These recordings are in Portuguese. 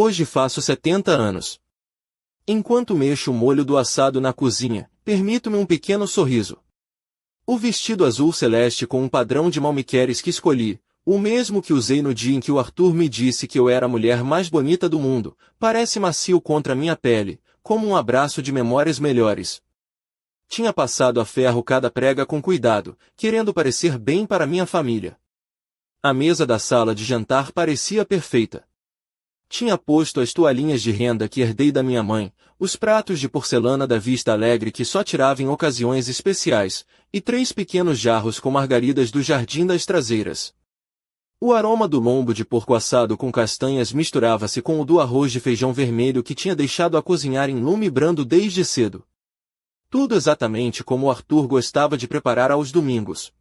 Hoje faço 70 anos. Enquanto mexo o molho do assado na cozinha, permito-me um pequeno sorriso. O vestido azul celeste com um padrão de malmiqueres que escolhi, o mesmo que usei no dia em que o Arthur me disse que eu era a mulher mais bonita do mundo, parece macio contra minha pele, como um abraço de memórias melhores. Tinha passado a ferro cada prega com cuidado, querendo parecer bem para minha família. A mesa da sala de jantar parecia perfeita. Tinha posto as toalhinhas de renda que herdei da minha mãe, os pratos de porcelana da Vista Alegre que só tirava em ocasiões especiais, e 3 pequenos jarros com margaridas do Jardim das Traseiras. O aroma do lombo de porco assado com castanhas misturava-se com o do arroz de feijão vermelho que tinha deixado a cozinhar em lume brando desde cedo. Tudo exatamente como o Arthur gostava de preparar aos domingos.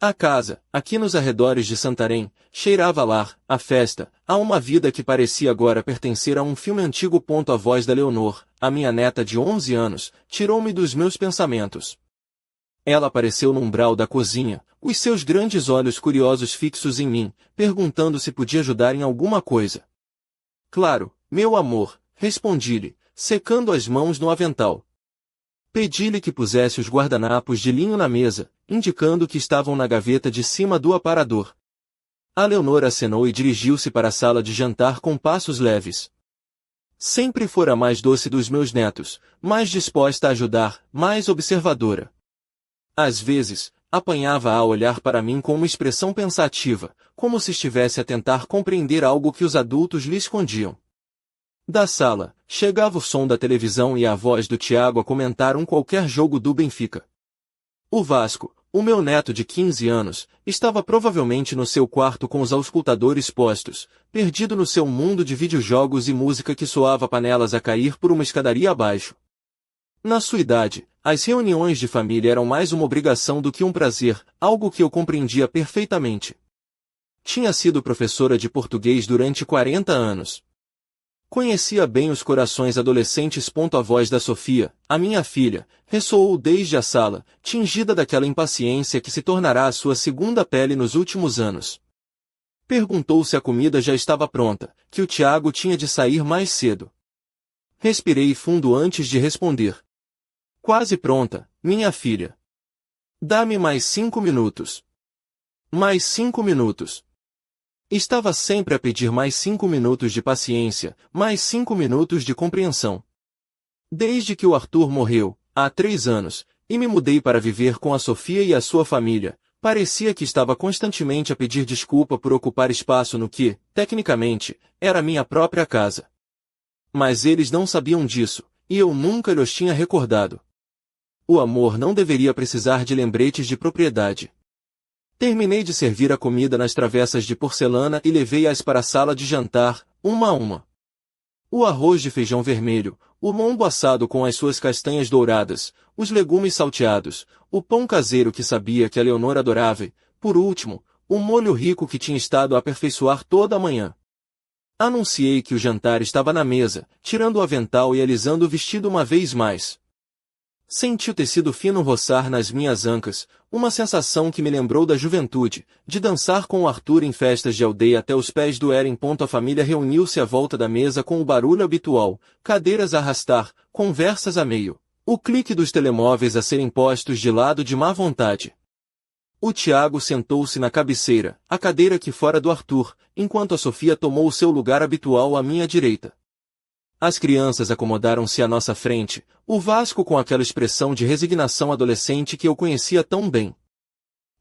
A casa, aqui nos arredores de Santarém, cheirava a lar, a festa, a uma vida que parecia agora pertencer a um filme antigo. A voz da Leonor, a minha neta de 11 anos, tirou-me dos meus pensamentos. Ela apareceu no umbral da cozinha, os seus grandes olhos curiosos fixos em mim, perguntando se podia ajudar em alguma coisa. Claro, meu amor, respondi-lhe, secando as mãos no avental. Pedi-lhe que pusesse os guardanapos de linho na mesa, indicando que estavam na gaveta de cima do aparador. A Leonor acenou e dirigiu-se para a sala de jantar com passos leves. Sempre fora a mais doce dos meus netos, mais disposta a ajudar, mais observadora. Às vezes, apanhava-a a olhar para mim com uma expressão pensativa, como se estivesse a tentar compreender algo que os adultos lhe escondiam. Da sala, chegava o som da televisão e a voz do Tiago a comentar qualquer jogo do Benfica. O Vasco, o meu neto de 15 anos, estava provavelmente no seu quarto com os auscultadores postos, perdido no seu mundo de videojogos e música que soava panelas a cair por uma escadaria abaixo. Na sua idade, as reuniões de família eram mais uma obrigação do que um prazer, algo que eu compreendia perfeitamente. Tinha sido professora de português durante 40 anos. Conhecia bem os corações adolescentes. A voz da Sofia, a minha filha, ressoou desde a sala, tingida daquela impaciência que se tornará a sua segunda pele nos últimos anos. Perguntou se a comida já estava pronta, que o Tiago tinha de sair mais cedo. Respirei fundo antes de responder. Quase pronta, minha filha. Dá-me mais 5 minutos. Mais 5 minutos. Estava sempre a pedir mais 5 minutos de paciência, mais 5 minutos de compreensão. Desde que o Arthur morreu, há 3 anos, e me mudei para viver com a Sofia e a sua família, parecia que estava constantemente a pedir desculpa por ocupar espaço no que, tecnicamente, era minha própria casa. Mas eles não sabiam disso, e eu nunca lhes tinha recordado. O amor não deveria precisar de lembretes de propriedade. Terminei de servir a comida nas travessas de porcelana e levei-as para a sala de jantar, uma a uma. O arroz de feijão vermelho, o lombo assado com as suas castanhas douradas, os legumes salteados, o pão caseiro que sabia que a Leonor adorava e, por último, o molho rico que tinha estado a aperfeiçoar toda a manhã. Anunciei que o jantar estava na mesa, tirando o avental e alisando o vestido uma vez mais. Senti o tecido fino roçar nas minhas ancas, uma sensação que me lembrou da juventude, de dançar com o Arthur em festas de aldeia até os pés doerem. A família reuniu-se à volta da mesa com o barulho habitual, cadeiras a arrastar, conversas a meio, o clique dos telemóveis a serem postos de lado de má vontade. O Tiago sentou-se na cabeceira, a cadeira que fora do Arthur, enquanto a Sofia tomou o seu lugar habitual à minha direita. As crianças acomodaram-se à nossa frente, o Vasco com aquela expressão de resignação adolescente que eu conhecia tão bem.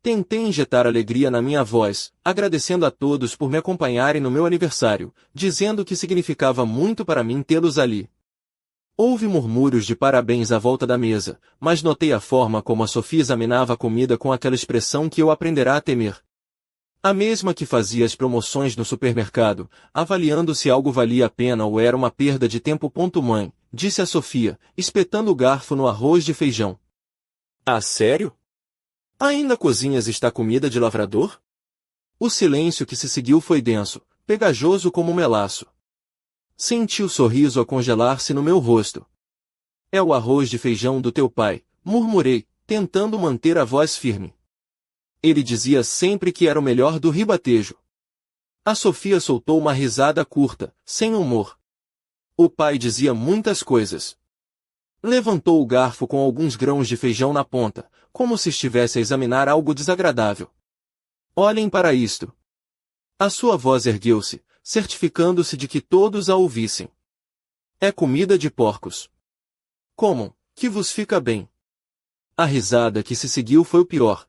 Tentei injetar alegria na minha voz, agradecendo a todos por me acompanharem no meu aniversário, dizendo que significava muito para mim tê-los ali. Houve murmúrios de parabéns à volta da mesa, mas notei a forma como a Sofia examinava a comida com aquela expressão que eu aprenderá a temer. A mesma que fazia as promoções no supermercado, avaliando se algo valia a pena ou era uma perda de tempo. Mãe, disse a Sofia, espetando o garfo no arroz de feijão. Ah, sério? Ainda cozinhas esta comida de lavrador? O silêncio que se seguiu foi denso, pegajoso como um melaço. Senti o sorriso a congelar-se no meu rosto. É o arroz de feijão do teu pai, murmurei, tentando manter a voz firme. Ele dizia sempre que era o melhor do Ribatejo. A Sofia soltou uma risada curta, sem humor. O pai dizia muitas coisas. Levantou o garfo com alguns grãos de feijão na ponta, como se estivesse a examinar algo desagradável. Olhem para isto. A sua voz ergueu-se, certificando-se de que todos a ouvissem. É comida de porcos. Comam, que vos fica bem. A risada que se seguiu foi o pior.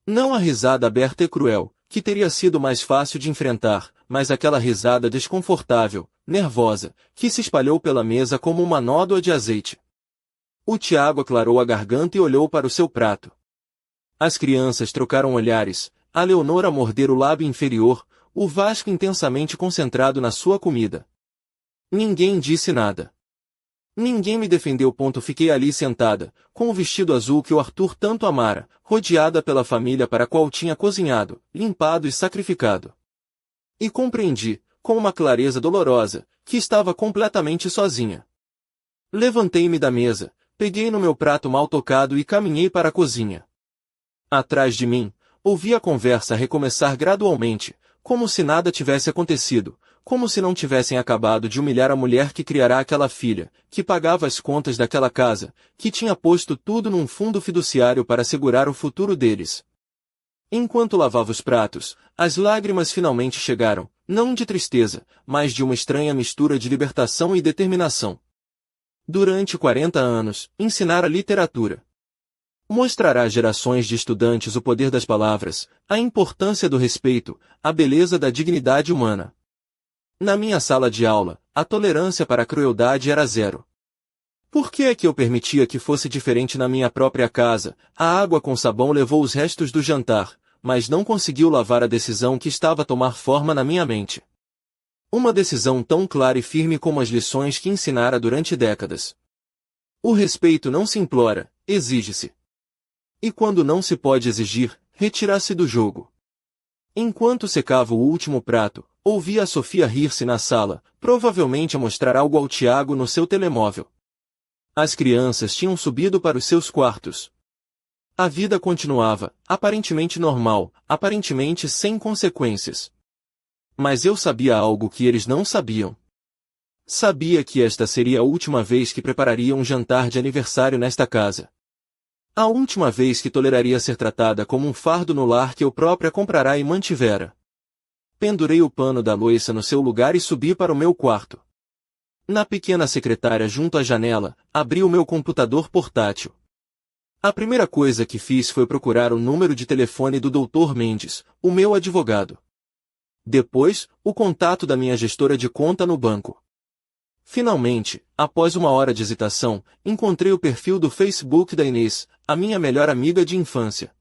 Não a risada aberta e cruel, que teria sido mais fácil de enfrentar, mas aquela risada desconfortável, nervosa, que se espalhou pela mesa como uma nódoa de azeite. O Tiago aclarou a garganta e olhou para o seu prato. As crianças trocaram olhares, a Leonor a morder o lábio inferior, o Vasco intensamente concentrado na sua comida. Ninguém disse nada. Ninguém me defendeu. Fiquei ali sentada, com o vestido azul que o Arthur tanto amara, rodeada pela família para a qual tinha cozinhado, limpado e sacrificado. E compreendi, com uma clareza dolorosa, que estava completamente sozinha. Levantei-me da mesa, peguei no meu prato mal tocado e caminhei para a cozinha. Atrás de mim, ouvi a conversa recomeçar gradualmente, como se nada tivesse acontecido, como se não tivessem acabado de humilhar a mulher que criará aquela filha, que pagava as contas daquela casa, que tinha posto tudo num fundo fiduciário para assegurar o futuro deles. Enquanto lavava os pratos, as lágrimas finalmente chegaram, não de tristeza, mas de uma estranha mistura de libertação e determinação. Durante 40 anos, ensinara literatura. Mostrará às gerações de estudantes o poder das palavras, a importância do respeito, a beleza da dignidade humana. Na minha sala de aula, a tolerância para a crueldade era zero. Por que é que eu permitia que fosse diferente na minha própria casa? A água com sabão levou os restos do jantar, mas não conseguiu lavar a decisão que estava a tomar forma na minha mente. Uma decisão tão clara e firme como as lições que ensinara durante décadas. O respeito não se implora, exige-se. E quando não se pode exigir, retira-se do jogo. Enquanto secava o último prato, ouvi a Sofia rir-se na sala, provavelmente a mostrar algo ao Tiago no seu telemóvel. As crianças tinham subido para os seus quartos. A vida continuava, aparentemente normal, aparentemente sem consequências. Mas eu sabia algo que eles não sabiam. Sabia que esta seria a última vez que prepararia um jantar de aniversário nesta casa. A última vez que toleraria ser tratada como um fardo no lar que eu própria comprara e mantivera. Pendurei o pano da louça no seu lugar e subi para o meu quarto. Na pequena secretária junto à janela, abri o meu computador portátil. A primeira coisa que fiz foi procurar o número de telefone do Dr. Mendes, o meu advogado. Depois, o contato da minha gestora de conta no banco. Finalmente, após uma hora de hesitação, encontrei o perfil do Facebook da Inês, a minha melhor amiga de infância.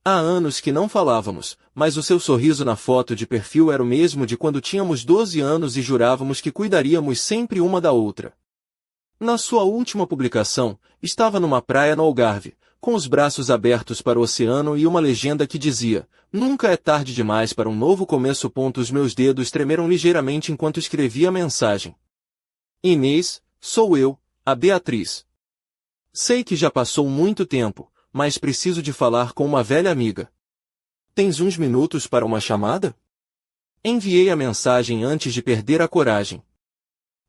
Há anos que não falávamos, mas o seu sorriso na foto de perfil era o mesmo de quando tínhamos 12 anos e jurávamos que cuidaríamos sempre uma da outra. Na sua última publicação, estava numa praia no Algarve, com os braços abertos para o oceano e uma legenda que dizia: "Nunca é tarde demais para um novo começo." Os meus dedos tremeram ligeiramente enquanto escrevia a mensagem. Inês, sou eu, a Beatriz. Sei que já passou muito tempo, mas preciso de falar com uma velha amiga. Tens uns minutos para uma chamada? Enviei a mensagem antes de perder a coragem.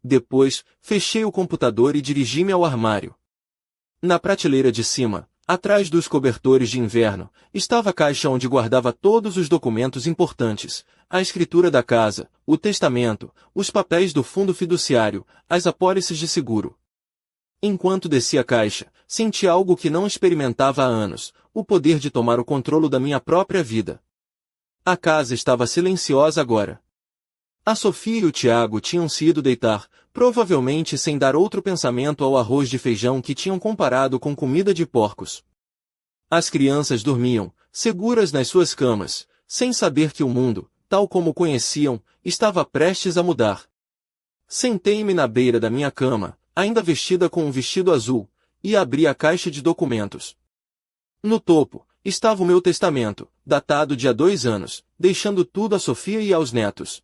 Depois, fechei o computador e dirigi-me ao armário. Na prateleira de cima, atrás dos cobertores de inverno, estava a caixa onde guardava todos os documentos importantes, a escritura da casa, o testamento, os papéis do fundo fiduciário, as apólices de seguro. Enquanto descia a caixa, senti algo que não experimentava há anos, o poder de tomar o controle da minha própria vida. A casa estava silenciosa agora. A Sofia e o Tiago tinham se ido deitar, provavelmente sem dar outro pensamento ao arroz de feijão que tinham comparado com comida de porcos. As crianças dormiam, seguras nas suas camas, sem saber que o mundo, tal como o conheciam, estava prestes a mudar. Sentei-me na beira da minha cama, ainda vestida com um vestido azul, e abri a caixa de documentos. No topo, estava o meu testamento, datado de há 2 anos, deixando tudo à Sofia e aos netos.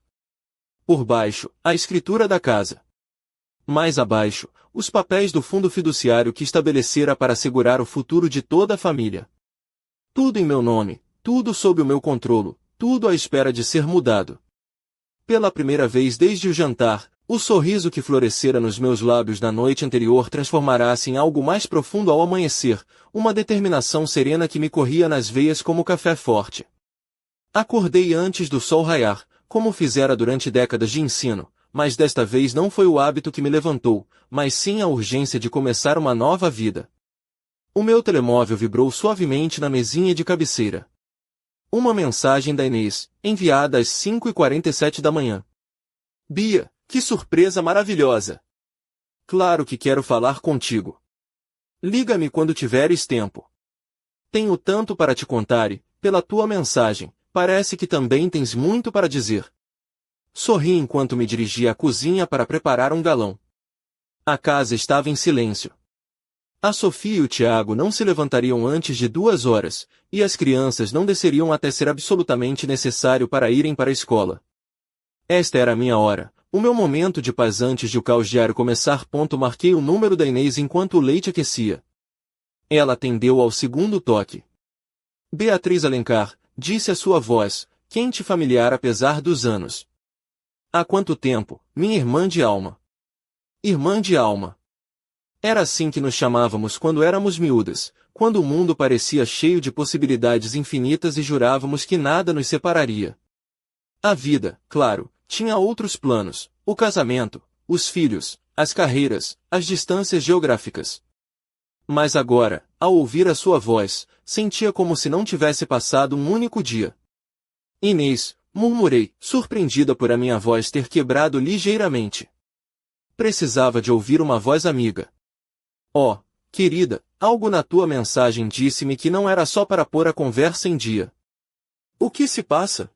Por baixo, a escritura da casa. Mais abaixo, os papéis do fundo fiduciário que estabelecera para assegurar o futuro de toda a família. Tudo em meu nome, tudo sob o meu controlo, tudo à espera de ser mudado. Pela primeira vez desde o jantar, o sorriso que florescera nos meus lábios na noite anterior transformará-se em algo mais profundo ao amanhecer, uma determinação serena que me corria nas veias como café forte. Acordei antes do sol raiar, como fizera durante décadas de ensino, mas desta vez não foi o hábito que me levantou, mas sim a urgência de começar uma nova vida. O meu telemóvel vibrou suavemente na mesinha de cabeceira. Uma mensagem da Inês, enviada às 5h47 da manhã. Bia, que surpresa maravilhosa! Claro que quero falar contigo. Liga-me quando tiveres tempo. Tenho tanto para te contar e, pela tua mensagem, parece que também tens muito para dizer. Sorri enquanto me dirigia à cozinha para preparar um galão. A casa estava em silêncio. A Sofia e o Tiago não se levantariam antes de 2 horas, e as crianças não desceriam até ser absolutamente necessário para irem para a escola. Esta era a minha hora, o meu momento de paz antes de o caos diário começar. Marquei o número da Inês enquanto o leite aquecia. Ela atendeu ao segundo toque. Beatriz Alencar, disse a sua voz, quente e familiar apesar dos anos. Há quanto tempo, minha irmã de alma? Irmã de alma. Era assim que nos chamávamos quando éramos miúdas, quando o mundo parecia cheio de possibilidades infinitas e jurávamos que nada nos separaria. A vida, claro, tinha outros planos, o casamento, os filhos, as carreiras, as distâncias geográficas. Mas agora, ao ouvir a sua voz, sentia como se não tivesse passado um único dia. Inês, murmurei, surpreendida por a minha voz ter quebrado ligeiramente. Precisava de ouvir uma voz amiga. Oh, querida, algo na tua mensagem disse-me que não era só para pôr a conversa em dia. O que se passa?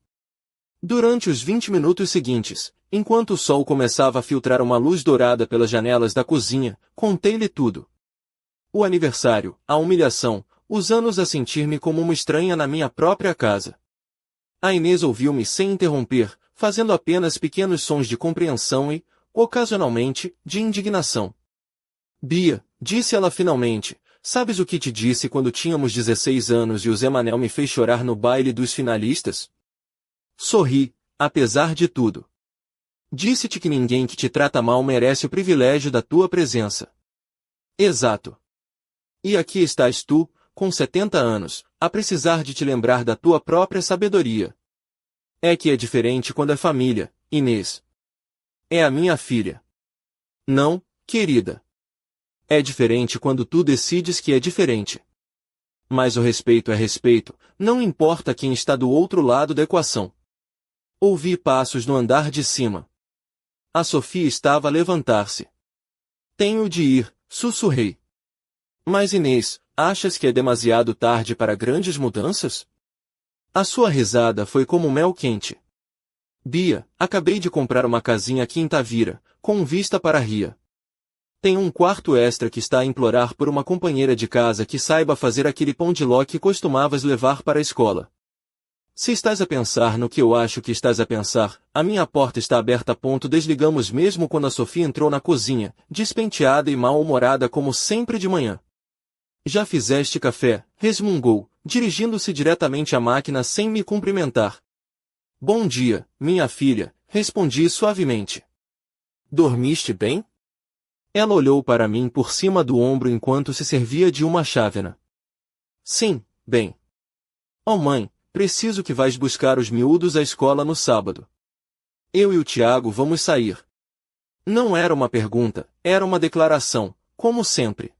Durante os 20 minutos seguintes, enquanto o sol começava a filtrar uma luz dourada pelas janelas da cozinha, contei-lhe tudo. O aniversário, a humilhação, os anos a sentir-me como uma estranha na minha própria casa. A Inês ouviu-me sem interromper, fazendo apenas pequenos sons de compreensão e, ocasionalmente, de indignação. Bia, disse ela finalmente, sabes o que te disse quando tínhamos 16 anos e o Zé Manel me fez chorar no baile dos finalistas? Sorri, apesar de tudo. Disse-te que ninguém que te trata mal merece o privilégio da tua presença. Exato. E aqui estás tu, com 70 anos, a precisar de te lembrar da tua própria sabedoria. É que é diferente quando é família, Inês. É a minha filha. Não, querida. É diferente quando tu decides que é diferente. Mas o respeito é respeito, não importa quem está do outro lado da equação. Ouvi passos no andar de cima. A Sofia estava a levantar-se. Tenho de ir, sussurrei. Mas Inês, achas que é demasiado tarde para grandes mudanças? A sua risada foi como mel quente. Bia, acabei de comprar uma casinha aqui em Tavira, com vista para a ria. Tem um quarto extra que está a implorar por uma companheira de casa que saiba fazer aquele pão de ló que costumavas levar para a escola. Se estás a pensar no que eu acho que estás a pensar, a minha porta está aberta. Desligamos mesmo quando a Sofia entrou na cozinha, despenteada e mal-humorada como sempre de manhã. Já fizeste café? Resmungou, dirigindo-se diretamente à máquina sem me cumprimentar. Bom dia, minha filha, respondi suavemente. Dormiste bem? Ela olhou para mim por cima do ombro enquanto se servia de uma chávena. Sim, bem. Oh mãe, preciso que vais buscar os miúdos à escola no sábado. Eu e o Tiago vamos sair. Não era uma pergunta, era uma declaração, como sempre.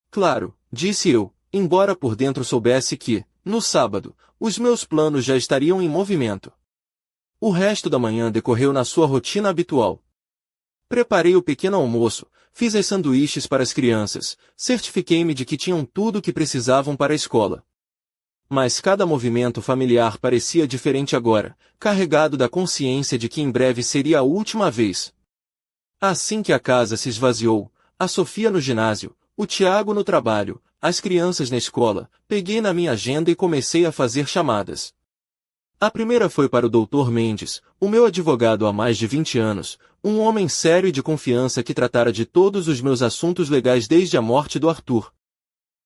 Claro, disse eu, embora por dentro soubesse que, no sábado, os meus planos já estariam em movimento. O resto da manhã decorreu na sua rotina habitual. Preparei o pequeno almoço, fiz as sanduíches para as crianças, certifiquei-me de que tinham tudo o que precisavam para a escola. Mas cada movimento familiar parecia diferente agora, carregado da consciência de que em breve seria a última vez. Assim que a casa se esvaziou, a Sofia no ginásio, o Tiago no trabalho, as crianças na escola, peguei na minha agenda e comecei a fazer chamadas. A primeira foi para o Dr. Mendes, o meu advogado há mais de 20 anos, um homem sério e de confiança que tratara de todos os meus assuntos legais desde a morte do Arthur.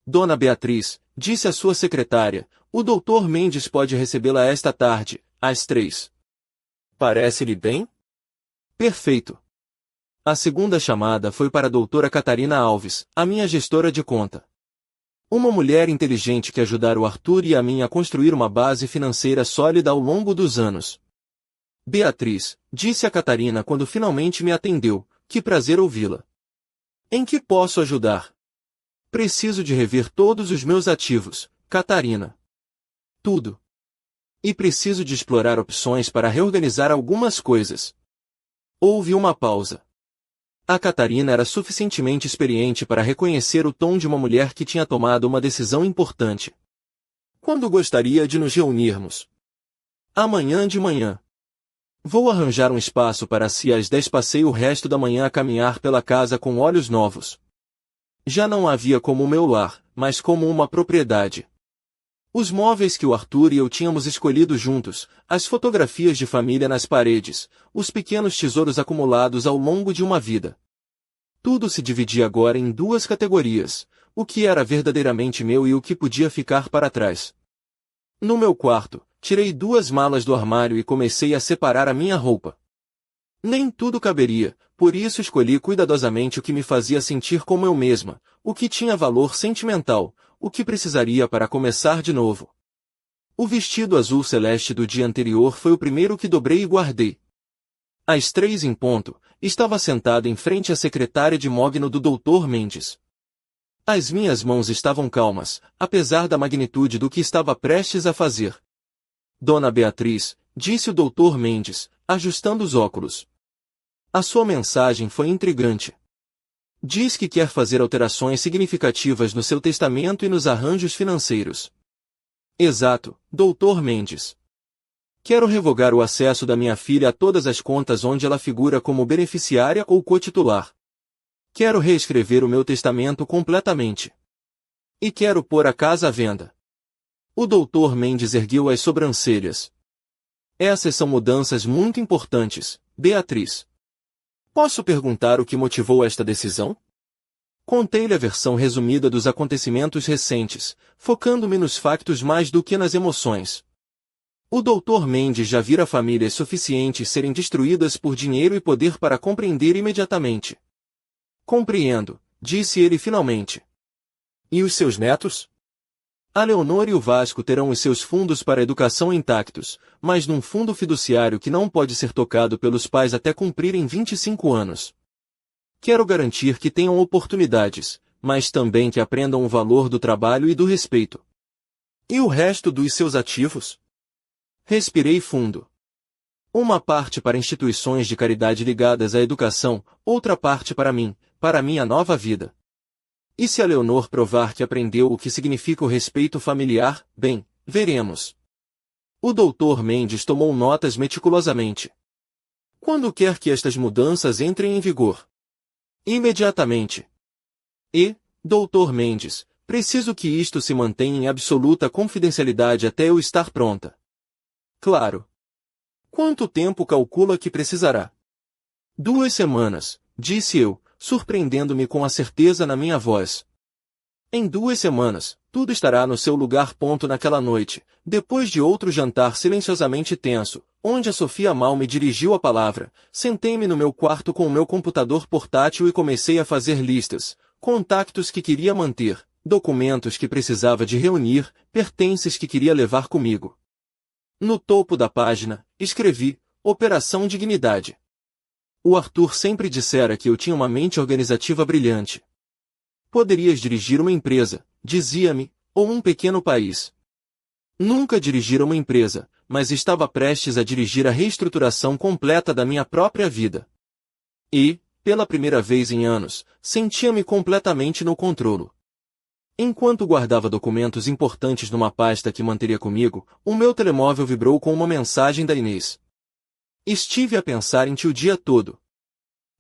Dona Beatriz, disse a sua secretária, o Dr. Mendes pode recebê-la esta tarde, às 3. Parece-lhe bem? Perfeito. A segunda chamada foi para a doutora Catarina Alves, a minha gestora de conta. Uma mulher inteligente que ajudara o Arthur e a mim a construir uma base financeira sólida ao longo dos anos. Beatriz, disse a Catarina quando finalmente me atendeu, que prazer ouvi-la. Em que posso ajudar? Preciso de rever todos os meus ativos, Catarina. Tudo. E preciso de explorar opções para reorganizar algumas coisas. Houve uma pausa. A Catarina era suficientemente experiente para reconhecer o tom de uma mulher que tinha tomado uma decisão importante. Quando gostaria de nos reunirmos? Amanhã de manhã. Vou arranjar um espaço para si às 10. Passei o resto da manhã a caminhar pela casa com olhos novos. Já não a via como o meu lar, mas como uma propriedade. Os móveis que o Arthur e eu tínhamos escolhido juntos, as fotografias de família nas paredes, os pequenos tesouros acumulados ao longo de uma vida. Tudo se dividia agora em duas categorias, o que era verdadeiramente meu e o que podia ficar para trás. No meu quarto, tirei 2 malas do armário e comecei a separar a minha roupa. Nem tudo caberia, por isso escolhi cuidadosamente o que me fazia sentir como eu mesma, o que tinha valor sentimental, o que precisaria para começar de novo. O vestido azul celeste do dia anterior foi o primeiro que dobrei e guardei. Às 3 em ponto, estava sentada em frente à secretária de mogno do Dr. Mendes. As minhas mãos estavam calmas, apesar da magnitude do que estava prestes a fazer. Dona Beatriz, disse o Dr. Mendes, ajustando os óculos. A sua mensagem foi intrigante. Diz que quer fazer alterações significativas no seu testamento e nos arranjos financeiros. Exato, Dr. Mendes. Quero revogar o acesso da minha filha a todas as contas onde ela figura como beneficiária ou cotitular. Quero reescrever o meu testamento completamente. E quero pôr a casa à venda. O Dr. Mendes ergueu as sobrancelhas. Essas são mudanças muito importantes, Beatriz. Posso perguntar o que motivou esta decisão? Contei-lhe a versão resumida dos acontecimentos recentes, focando-me nos factos mais do que nas emoções. O Dr. Mendes já vira famílias suficientes serem destruídas por dinheiro e poder para compreender imediatamente. Compreendo, disse ele finalmente. E os seus netos? A Leonor e o Vasco terão os seus fundos para educação intactos, mas num fundo fiduciário que não pode ser tocado pelos pais até cumprirem 25 anos. Quero garantir que tenham oportunidades, mas também que aprendam o valor do trabalho e do respeito. E o resto dos seus ativos? Respirei fundo. Uma parte para instituições de caridade ligadas à educação, outra parte para mim, para minha nova vida. E se a Leonor provar que aprendeu o que significa o respeito familiar, bem, veremos. O Dr. Mendes tomou notas meticulosamente. Quando quer que estas mudanças entrem em vigor? Imediatamente. E, Dr. Mendes, preciso que isto se mantenha em absoluta confidencialidade até eu estar pronta. Claro. Quanto tempo calcula que precisará? 2 semanas, disse eu, surpreendendo-me com a certeza na minha voz. Em 2 semanas, tudo estará no seu lugar. Naquela noite, depois de outro jantar silenciosamente tenso, onde a Sofia mal me dirigiu a palavra, sentei-me no meu quarto com o meu computador portátil e comecei a fazer listas, contactos que queria manter, documentos que precisava de reunir, pertences que queria levar comigo. No topo da página, escrevi, Operação Dignidade. O Arthur sempre dissera que eu tinha uma mente organizativa brilhante. Poderias dirigir uma empresa, dizia-me, ou um pequeno país. Nunca dirigira uma empresa, mas estava prestes a dirigir a reestruturação completa da minha própria vida. E, pela primeira vez em anos, sentia-me completamente no controle. Enquanto guardava documentos importantes numa pasta que manteria comigo, o meu telemóvel vibrou com uma mensagem da Inês. Estive a pensar em ti o dia todo.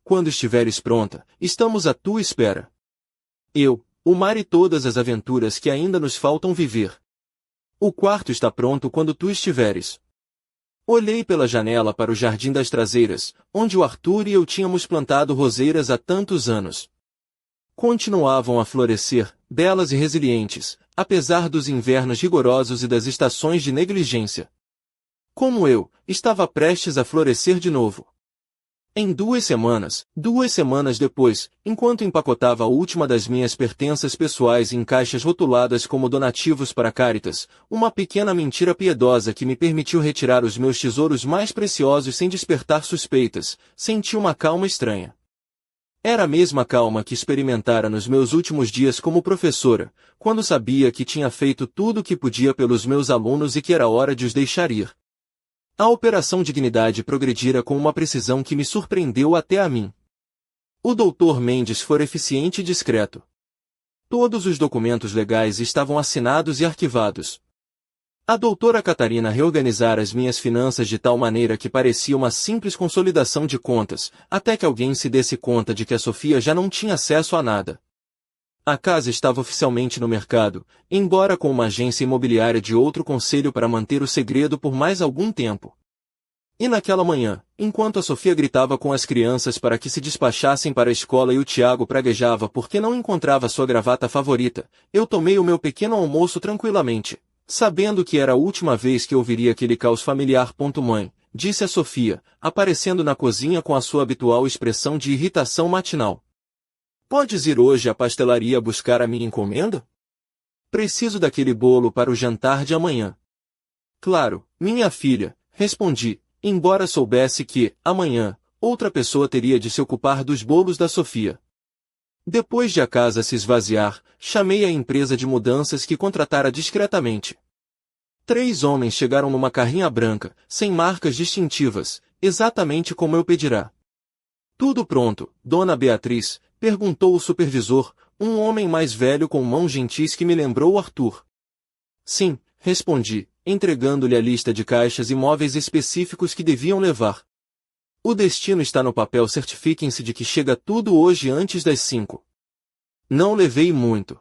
Quando estiveres pronta, estamos à tua espera. Eu, o mar e todas as aventuras que ainda nos faltam viver. O quarto está pronto quando tu estiveres. Olhei pela janela para o jardim das traseiras, onde o Arthur e eu tínhamos plantado roseiras há tantos anos. Continuavam a florescer, belas e resilientes, apesar dos invernos rigorosos e das estações de negligência. como eu, estava prestes a florescer de novo. Em 2 semanas depois, enquanto empacotava a última das minhas pertenças pessoais em caixas rotuladas como donativos para Caritas, uma pequena mentira piedosa que me permitiu retirar os meus tesouros mais preciosos sem despertar suspeitas, senti uma calma estranha. Era a mesma calma que experimentara nos meus últimos dias como professora, quando sabia que tinha feito tudo o que podia pelos meus alunos e que era hora de os deixar ir. A Operação Dignidade progredira com uma precisão que me surpreendeu até a mim. O Dr. Mendes fora eficiente e discreto. Todos os documentos legais estavam assinados e arquivados. A doutora Catarina reorganizara as minhas finanças de tal maneira que parecia uma simples consolidação de contas, até que alguém se desse conta de que a Sofia já não tinha acesso a nada. A casa estava oficialmente no mercado, embora com uma agência imobiliária de outro conselho para manter o segredo por mais algum tempo. E naquela manhã, enquanto a Sofia gritava com as crianças para que se despachassem para a escola e o Tiago praguejava porque não encontrava sua gravata favorita, eu tomei o meu pequeno almoço tranquilamente, sabendo que era a última vez que ouviria aquele caos familiar. Mãe, disse a Sofia, aparecendo na cozinha com a sua habitual expressão de irritação matinal. Podes ir hoje à pastelaria buscar a minha encomenda? Preciso daquele bolo para o jantar de amanhã. Claro, minha filha, respondi, embora soubesse que, amanhã, outra pessoa teria de se ocupar dos bolos da Sofia. Depois de a casa se esvaziar, chamei a empresa de mudanças que contratara discretamente. 3 homens chegaram numa carrinha branca, sem marcas distintivas, exatamente como eu pedirá. Tudo pronto, Dona Beatriz? Perguntou o supervisor, um homem mais velho com mãos gentis que me lembrou Arthur. Sim, respondi, entregando-lhe a lista de caixas e móveis específicos que deviam levar. O destino está no papel, certifiquem-se de que chega tudo hoje antes das 5. Não levei muito.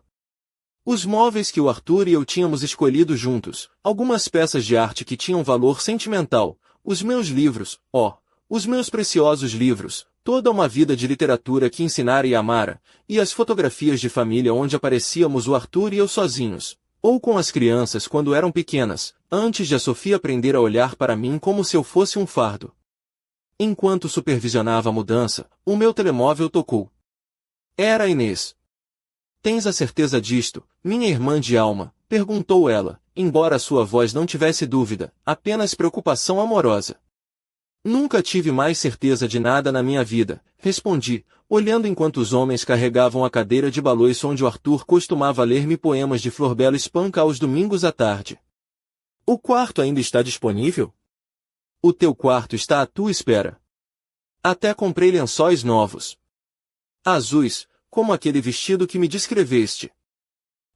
Os móveis que o Arthur e eu tínhamos escolhido juntos, algumas peças de arte que tinham valor sentimental, os meus livros, os meus preciosos livros, toda uma vida de literatura que ensinara e amara, e as fotografias de família onde aparecíamos o Arthur e eu sozinhos, ou com as crianças quando eram pequenas, antes de a Sofia aprender a olhar para mim como se eu fosse um fardo. Enquanto supervisionava a mudança, o meu telemóvel tocou. Era Inês. Tens a certeza disto, minha irmã de alma? Perguntou ela, embora sua voz não tivesse dúvida, apenas preocupação amorosa. Nunca tive mais certeza de nada na minha vida, respondi, olhando enquanto os homens carregavam a cadeira de balanço onde o Arthur costumava ler-me poemas de Florbela Spanca aos domingos à tarde. O quarto ainda está disponível? O teu quarto está à tua espera. Até comprei lençóis novos. Azuis, como aquele vestido que me descreveste.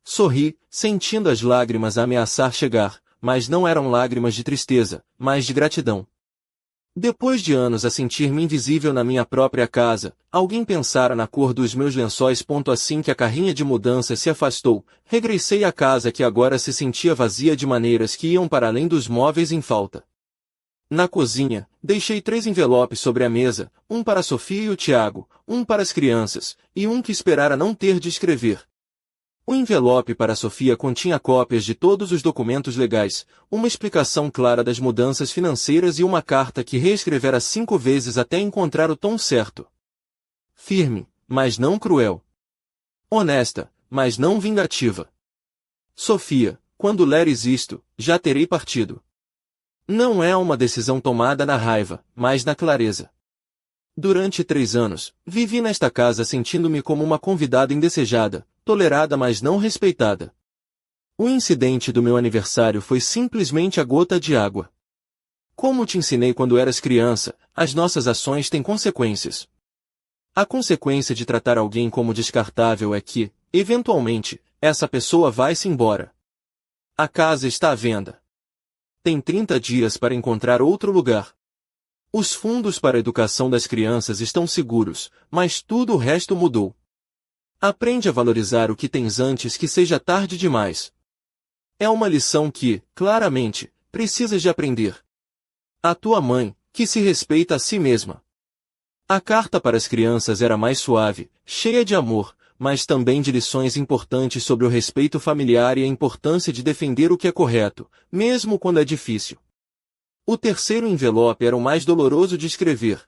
Sorri, sentindo as lágrimas ameaçar chegar, mas não eram lágrimas de tristeza, mas de gratidão. Depois de anos a sentir-me invisível na minha própria casa, alguém pensara na cor dos meus lençóis. Assim que a carrinha de mudança se afastou, regressei à casa que agora se sentia vazia de maneiras que iam para além dos móveis em falta. Na cozinha, deixei 3 envelopes sobre a mesa, um para Sofia e o Tiago, um para as crianças, e um que esperara não ter de escrever. O envelope para Sofia continha cópias de todos os documentos legais, uma explicação clara das mudanças financeiras e uma carta que reescrevera 5 vezes até encontrar o tom certo. Firme, mas não cruel. Honesta, mas não vingativa. Sofia, quando leres isto, já terei partido. Não é uma decisão tomada na raiva, mas na clareza. Durante 3 anos, vivi nesta casa sentindo-me como uma convidada indesejada, tolerada mas não respeitada. O incidente do meu aniversário foi simplesmente a gota de água. Como te ensinei quando eras criança, as nossas ações têm consequências. A consequência de tratar alguém como descartável é que, eventualmente, essa pessoa vai-se embora. A casa está à venda. Tem 30 dias para encontrar outro lugar. Os fundos para a educação das crianças estão seguros, mas tudo o resto mudou. Aprende a valorizar o que tens antes que seja tarde demais. É uma lição que, claramente, precisas de aprender. A tua mãe, que se respeita a si mesma. A carta para as crianças era mais suave, cheia de amor, mas também de lições importantes sobre o respeito familiar e a importância de defender o que é correto, mesmo quando é difícil. O terceiro envelope era o mais doloroso de escrever.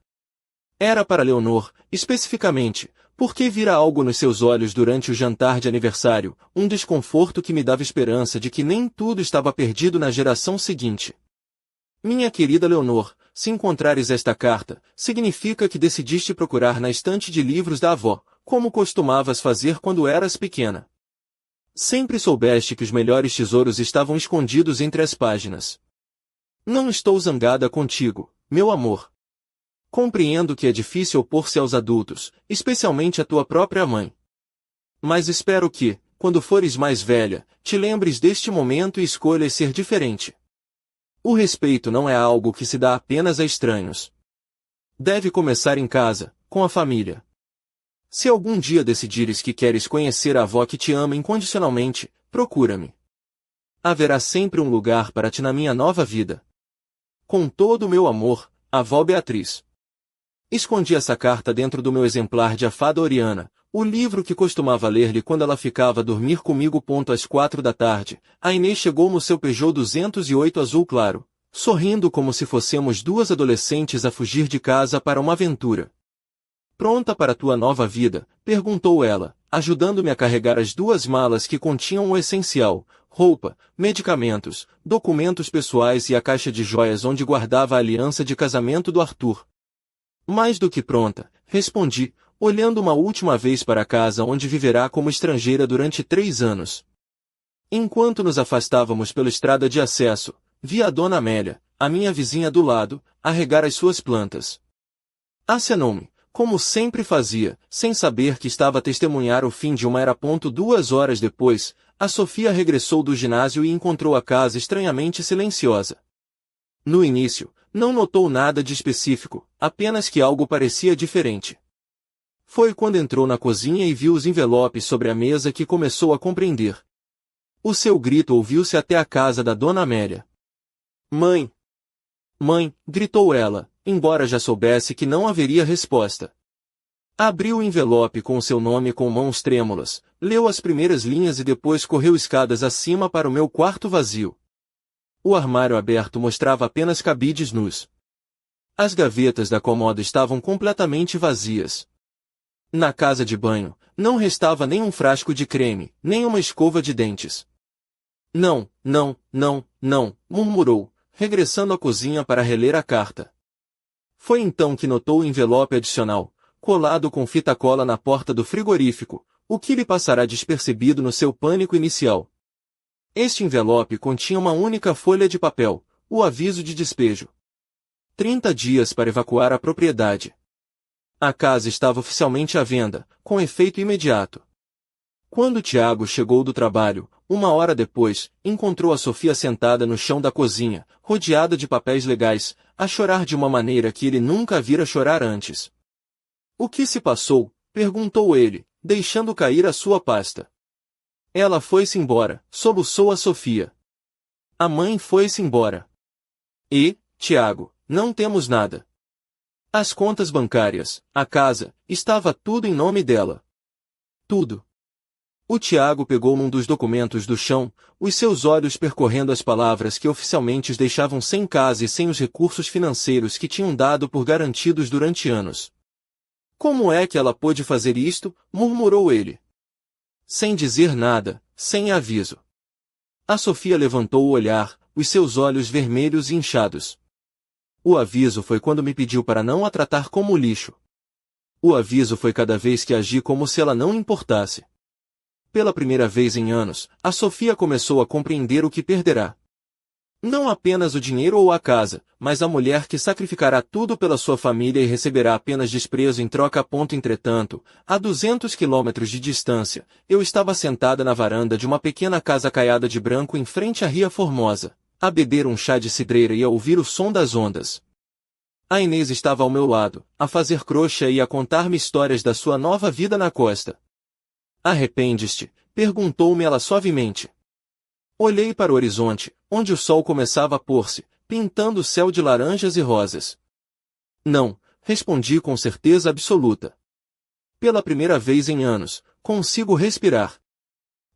Era para Leonor, especificamente, porque vira algo nos seus olhos durante o jantar de aniversário, um desconforto que me dava esperança de que nem tudo estava perdido na geração seguinte. Minha querida Leonor, se encontrares esta carta, significa que decidiste procurar na estante de livros da avó, como costumavas fazer quando eras pequena. Sempre soubeste que os melhores tesouros estavam escondidos entre as páginas. Não estou zangada contigo, meu amor. Compreendo que é difícil opor-se aos adultos, especialmente a tua própria mãe. Mas espero que, quando fores mais velha, te lembres deste momento e escolhas ser diferente. O respeito não é algo que se dá apenas a estranhos. Deve começar em casa, com a família. Se algum dia decidires que queres conhecer a avó que te ama incondicionalmente, procura-me. Haverá sempre um lugar para ti na minha nova vida. Com todo o meu amor, avó Beatriz. Escondi essa carta dentro do meu exemplar de A Fada Oriana, o livro que costumava ler-lhe quando ela ficava a dormir comigo. Às 4 da tarde, a Inês chegou no seu Peugeot 208 azul claro, sorrindo como se fossemos duas adolescentes a fugir de casa para uma aventura. Pronta para tua nova vida? Perguntou ela, ajudando-me a carregar as duas malas que continham o essencial, roupa, medicamentos, documentos pessoais e a caixa de joias onde guardava a aliança de casamento do Arthur. Mais do que pronta, respondi, olhando uma última vez para a casa onde viverá como estrangeira durante 3 anos. Enquanto nos afastávamos pela estrada de acesso, vi a dona Amélia, a minha vizinha do lado, a regar as suas plantas. Acenou-me, como sempre fazia, sem saber que estava a testemunhar o fim de uma era. 2 horas depois, a Sofia regressou do ginásio e encontrou a casa estranhamente silenciosa. No início, não notou nada de específico, apenas que algo parecia diferente. Foi quando entrou na cozinha e viu os envelopes sobre a mesa que começou a compreender. O seu grito ouviu-se até a casa da dona Amélia. Mãe! Mãe! Gritou ela, embora já soubesse que não haveria resposta. Abriu o envelope com o seu nome com mãos trêmulas, leu as primeiras linhas e depois correu escadas acima para o meu quarto vazio. O armário aberto mostrava apenas cabides nus. As gavetas da cômoda estavam completamente vazias. Na casa de banho, não restava nem um frasco de creme, nem uma escova de dentes. Não, não, não, não, murmurou, regressando à cozinha para reler a carta. Foi então que notou o envelope adicional, colado com fita cola na porta do frigorífico, o que lhe passará despercebido no seu pânico inicial. Este envelope continha uma única folha de papel, o aviso de despejo. 30 dias para evacuar a propriedade. A casa estava oficialmente à venda, com efeito imediato. Quando Tiago chegou do trabalho, 1 hora depois, encontrou a Sofia sentada no chão da cozinha, rodeada de papéis legais, a chorar de uma maneira que ele nunca a vira chorar antes. O que se passou? Perguntou ele, deixando cair a sua pasta. Ela foi-se embora, soluçou a Sofia. A mãe foi-se embora. E, Tiago, não temos nada. As contas bancárias, a casa, estava tudo em nome dela. Tudo. O Tiago pegou um dos documentos do chão, os seus olhos percorrendo as palavras que oficialmente os deixavam sem casa e sem os recursos financeiros que tinham dado por garantidos durante anos. Como é que ela pôde fazer isto? Murmurou ele. Sem dizer nada, sem aviso. A Sofia levantou o olhar, os seus olhos vermelhos e inchados. O aviso foi quando me pediu para não a tratar como lixo. O aviso foi cada vez que agi como se ela não importasse. Pela primeira vez em anos, a Sofia começou a compreender o que perderá. Não apenas o dinheiro ou a casa, mas a mulher que sacrificará tudo pela sua família e receberá apenas desprezo em troca. Entretanto, a 200 quilômetros de distância, eu estava sentada na varanda de uma pequena casa caiada de branco em frente à Ria Formosa, a beber um chá de cidreira e a ouvir o som das ondas. A Inês estava ao meu lado, a fazer crochê e a contar-me histórias da sua nova vida na costa. Arrependes-te? Perguntou-me ela suavemente. Olhei para o horizonte, onde o sol começava a pôr-se, pintando o céu de laranjas e rosas. Não, respondi com certeza absoluta. Pela primeira vez em anos, consigo respirar.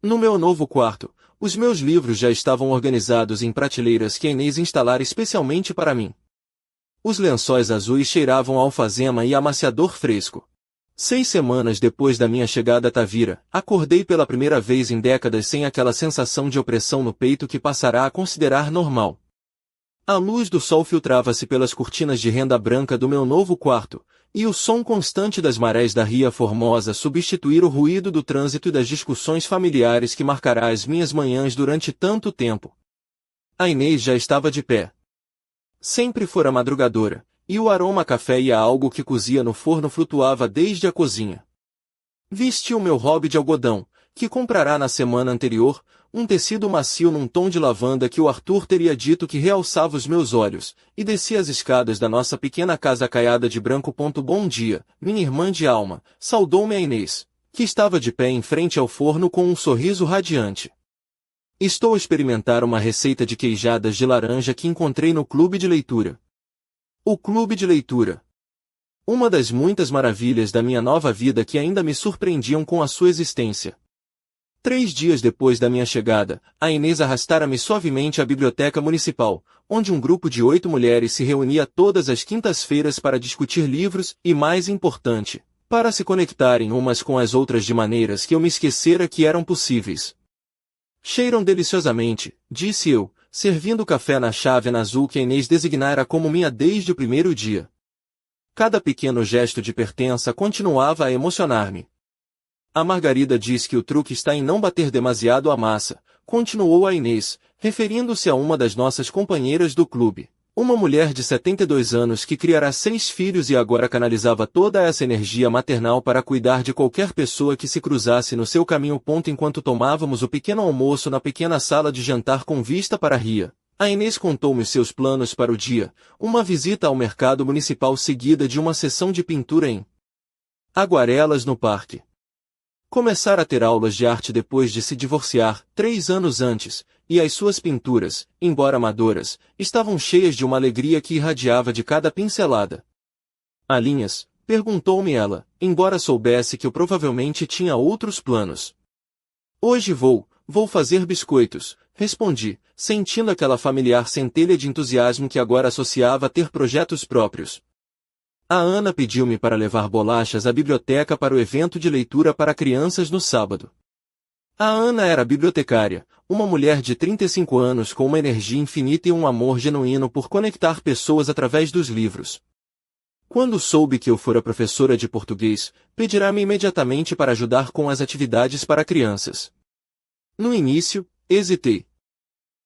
No meu novo quarto, Os meus livros já estavam organizados em prateleiras que a Inês instalara especialmente para mim. Os lençóis azuis cheiravam a alfazema e amaciador fresco. 6 semanas depois da minha chegada a Tavira, acordei pela primeira vez em décadas sem aquela sensação de opressão no peito que passará a considerar normal. A luz do sol filtrava-se pelas cortinas de renda branca do meu novo quarto, e o som constante das marés da Ria Formosa substituir o ruído do trânsito e das discussões familiares que marcará as minhas manhãs durante tanto tempo. A Inês já estava de pé. Sempre fora madrugadora, e o aroma a café e a algo que cozia no forno flutuava desde a cozinha. Vesti o meu hobby de algodão, que comprará na semana anterior, um tecido macio num tom de lavanda que o Arthur teria dito que realçava os meus olhos, e desci as escadas da nossa pequena casa caiada de branco. Bom dia, minha irmã de alma, saudou-me a Inês, que estava de pé em frente ao forno com um sorriso radiante. Estou a experimentar uma receita de queijadas de laranja que encontrei no clube de leitura. O clube de leitura. Uma das muitas maravilhas da minha nova vida que ainda me surpreendiam com a sua existência. 3 dias depois da minha chegada, a Inês arrastara-me suavemente à biblioteca municipal, onde um grupo de 8 mulheres se reunia todas as quintas-feiras para discutir livros e, mais importante, para se conectarem umas com as outras de maneiras que eu me esquecera que eram possíveis. Cheiram deliciosamente, disse eu, servindo o café na chávena azul que a Inês designara como minha desde o primeiro dia. Cada pequeno gesto de pertença continuava a emocionar-me. A Margarida diz que o truque está em não bater demasiado a massa, continuou a Inês, referindo-se a uma das nossas companheiras do clube. Uma mulher de 72 anos que criara 6 filhos e agora canalizava toda essa energia maternal para cuidar de qualquer pessoa que se cruzasse no seu caminho. Enquanto tomávamos o pequeno almoço na pequena sala de jantar com vista para a Ria, a Inês contou-me seus planos para o dia, uma visita ao mercado municipal seguida de uma sessão de pintura em aguarelas no parque. Começara a ter aulas de arte depois de se divorciar, 3 anos antes, e as suas pinturas, embora amadoras, estavam cheias de uma alegria que irradiava de cada pincelada. "Há linhas?", perguntou-me ela, embora soubesse que eu provavelmente tinha outros planos. "Hoje vou fazer biscoitos", respondi, sentindo aquela familiar centelha de entusiasmo que agora associava a ter projetos próprios. A Ana pediu-me para levar bolachas à biblioteca para o evento de leitura para crianças no sábado. A Ana era bibliotecária, uma mulher de 35 anos com uma energia infinita e um amor genuíno por conectar pessoas através dos livros. Quando soube que eu fora professora de português, pedirá-me imediatamente para ajudar com as atividades para crianças. No início, hesitei.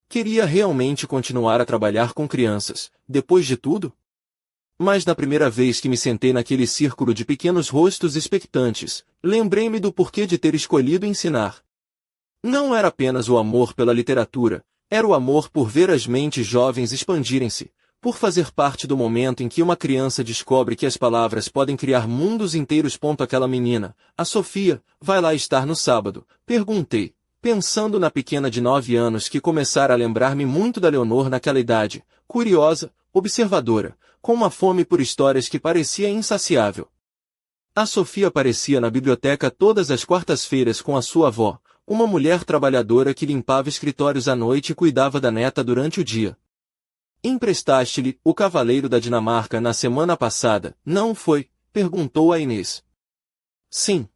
Queria realmente continuar a trabalhar com crianças, depois de tudo? Mas na primeira vez que me sentei naquele círculo de pequenos rostos expectantes, lembrei-me do porquê de ter escolhido ensinar. Não era apenas o amor pela literatura, era o amor por ver as mentes jovens expandirem-se, por fazer parte do momento em que uma criança descobre que as palavras podem criar mundos inteiros. Aquela menina, a Sofia, vai lá estar no sábado? Perguntei, pensando na pequena de 9 anos que começara a lembrar-me muito da Leonor naquela idade, curiosa, observadora, com uma fome por histórias que parecia insaciável. A Sofia aparecia na biblioteca todas as quartas-feiras com a sua avó, uma mulher trabalhadora que limpava escritórios à noite e cuidava da neta durante o dia. "Emprestaste-lhe O Cavaleiro da Dinamarca na semana passada, não foi?", perguntou a Inês. "Sim."